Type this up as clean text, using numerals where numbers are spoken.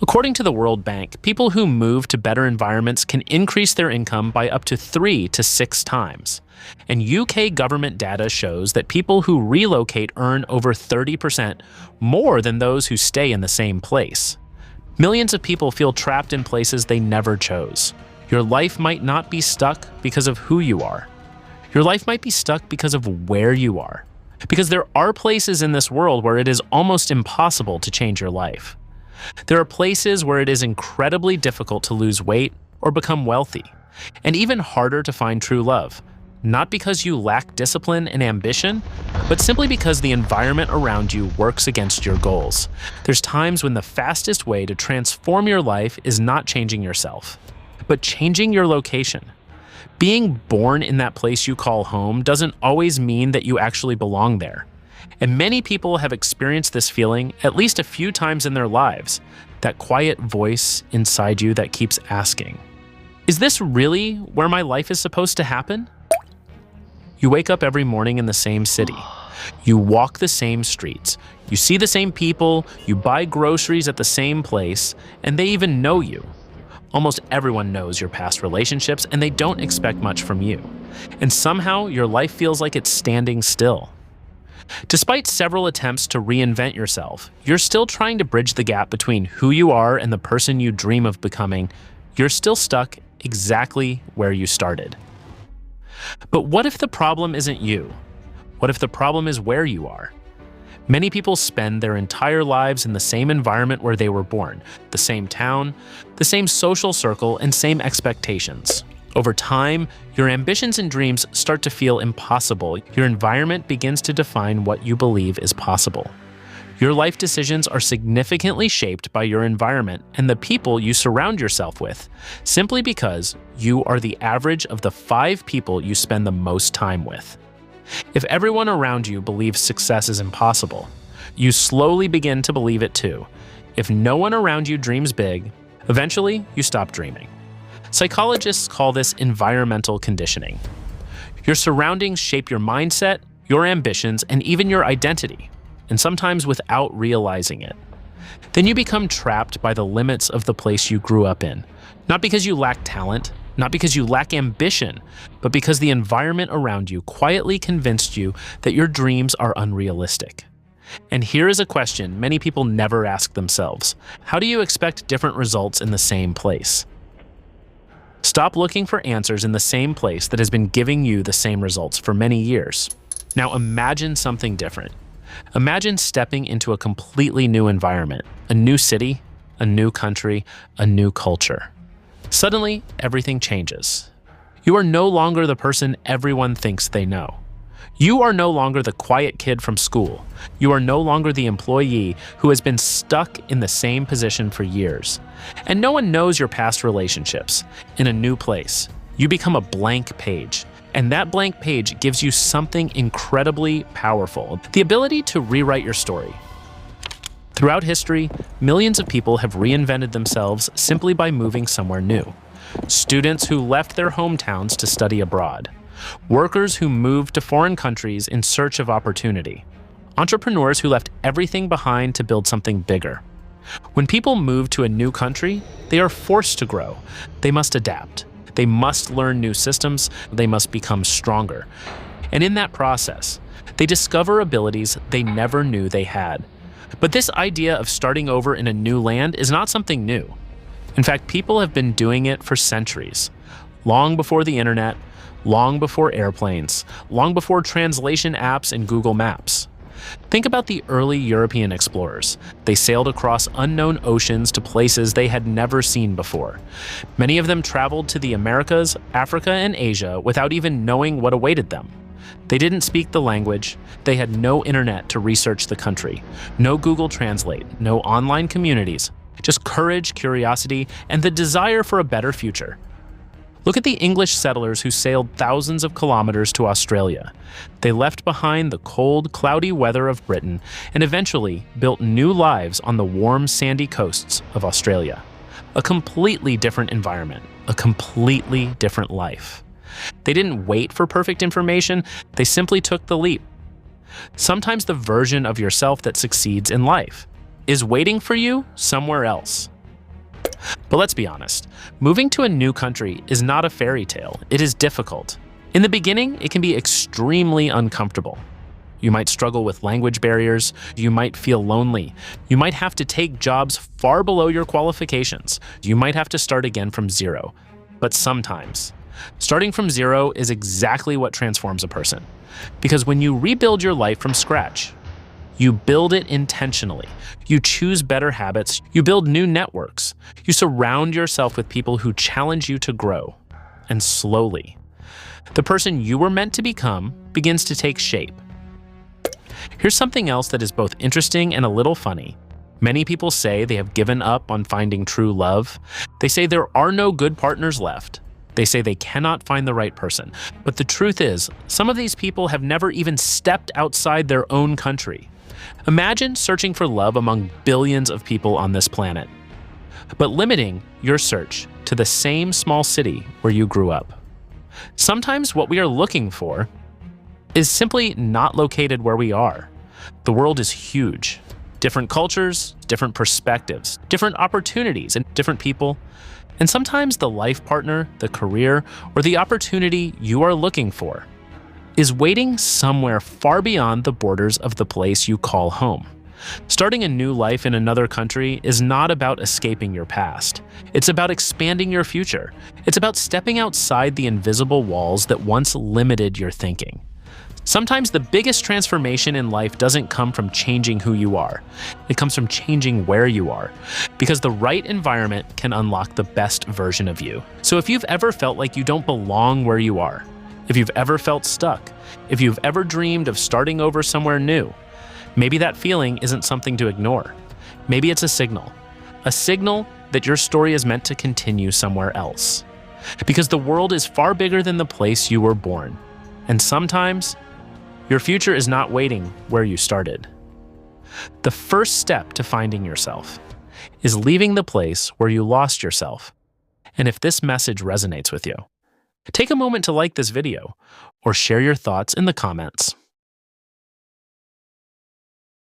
According to the World Bank, people who move to better environments can increase their income by up to 3 to 6 times. And UK government data shows that people who relocate earn over 30% more than those who stay in the same place. Millions of people feel trapped in places they never chose. Your life might not be stuck because of who you are. Your life might be stuck because of where you are. Because there are places in this world where it is almost impossible to change your life. There are places where it is incredibly difficult to lose weight or become wealthy, and even harder to find true love, not because you lack discipline and ambition, but simply because the environment around you works against your goals. There's times when the fastest way to transform your life is not changing yourself, but changing your location. Being born in that place you call home doesn't always mean that you actually belong there. And many people have experienced this feeling at least a few times in their lives, that quiet voice inside you that keeps asking, is this really where my life is supposed to happen? You wake up every morning in the same city. You walk the same streets. You see the same people. You buy groceries at the same place, and they even know you. Almost everyone knows your past relationships, and they don't expect much from you. And somehow, your life feels like it's standing still. Despite several attempts to reinvent yourself, you're still trying to bridge the gap between who you are and the person you dream of becoming. You're still stuck exactly where you started. But what if the problem isn't you? What if the problem is where you are? Many people spend their entire lives in the same environment where they were born, the same town, the same social circle, and same expectations. Over time, your ambitions and dreams start to feel impossible. Your environment begins to define what you believe is possible. Your life decisions are significantly shaped by your environment and the people you surround yourself with, simply because you are the average of the 5 people you spend the most time with. If everyone around you believes success is impossible, you slowly begin to believe it too. If no one around you dreams big, eventually you stop dreaming. Psychologists call this environmental conditioning. Your surroundings shape your mindset, your ambitions, and even your identity, and sometimes without realizing it. Then you become trapped by the limits of the place you grew up in, not because you lack talent, not because you lack ambition, but because the environment around you quietly convinced you that your dreams are unrealistic. And here is a question many people never ask themselves. How do you expect different results in the same place? Stop looking for answers in the same place that has been giving you the same results for many years. Now imagine something different. Imagine stepping into a completely new environment, a new city, a new country, a new culture. Suddenly, everything changes. You are no longer the person everyone thinks they know. You are no longer the quiet kid from school. You are no longer the employee who has been stuck in the same position for years. And no one knows your past relationships. In a new place, you become a blank page. And that blank page gives you something incredibly powerful, the ability to rewrite your story. Throughout history, millions of people have reinvented themselves simply by moving somewhere new. Students who left their hometowns to study abroad. Workers who moved to foreign countries in search of opportunity. Entrepreneurs who left everything behind to build something bigger. When people move to a new country, they are forced to grow. They must adapt. They must learn new systems. They must become stronger. And in that process, they discover abilities they never knew they had. But this idea of starting over in a new land is not something new. In fact, people have been doing it for centuries. Long before the internet, long before airplanes, long before translation apps and Google Maps. Think about the early European explorers. They sailed across unknown oceans to places they had never seen before. Many of them traveled to the Americas, Africa, and Asia without even knowing what awaited them. They didn't speak the language. They had no internet to research the country, no Google Translate, no online communities, just courage, curiosity, and the desire for a better future. Look at the English settlers who sailed thousands of kilometers to Australia. They left behind the cold, cloudy weather of Britain and eventually built new lives on the warm, sandy coasts of Australia. A completely different environment, a completely different life. They didn't wait for perfect information, they simply took the leap. Sometimes the version of yourself that succeeds in life is waiting for you somewhere else. But let's be honest, moving to a new country is not a fairy tale. It is difficult. In the beginning, it can be extremely uncomfortable. You might struggle with language barriers, you might feel lonely, you might have to take jobs far below your qualifications, you might have to start again from zero. But sometimes, starting from zero is exactly what transforms a person. Because when you rebuild your life from scratch, you build it intentionally. You choose better habits, you build new networks, you surround yourself with people who challenge you to grow. And slowly, the person you were meant to become begins to take shape. Here's something else that is both interesting and a little funny. Many people say they have given up on finding true love. They say there are no good partners left. They say they cannot find the right person. But the truth is, some of these people have never even stepped outside their own country. Imagine searching for love among billions of people on this planet, but limiting your search to the same small city where you grew up. Sometimes what we are looking for is simply not located where we are. The world is huge. Different cultures, different perspectives, different opportunities, and different people. And sometimes the life partner, the career, or the opportunity you are looking for is waiting somewhere far beyond the borders of the place you call home. Starting a new life in another country is not about escaping your past. It's about expanding your future. It's about stepping outside the invisible walls that once limited your thinking. Sometimes the biggest transformation in life doesn't come from changing who you are. It comes from changing where you are, because the right environment can unlock the best version of you. So if you've ever felt like you don't belong where you are, if you've ever felt stuck, if you've ever dreamed of starting over somewhere new, maybe that feeling isn't something to ignore. Maybe it's a signal that your story is meant to continue somewhere else. Because the world is far bigger than the place you were born. And sometimes, your future is not waiting where you started. The first step to finding yourself is leaving the place where you lost yourself. And if this message resonates with you, take a moment to like this video or share your thoughts in the comments.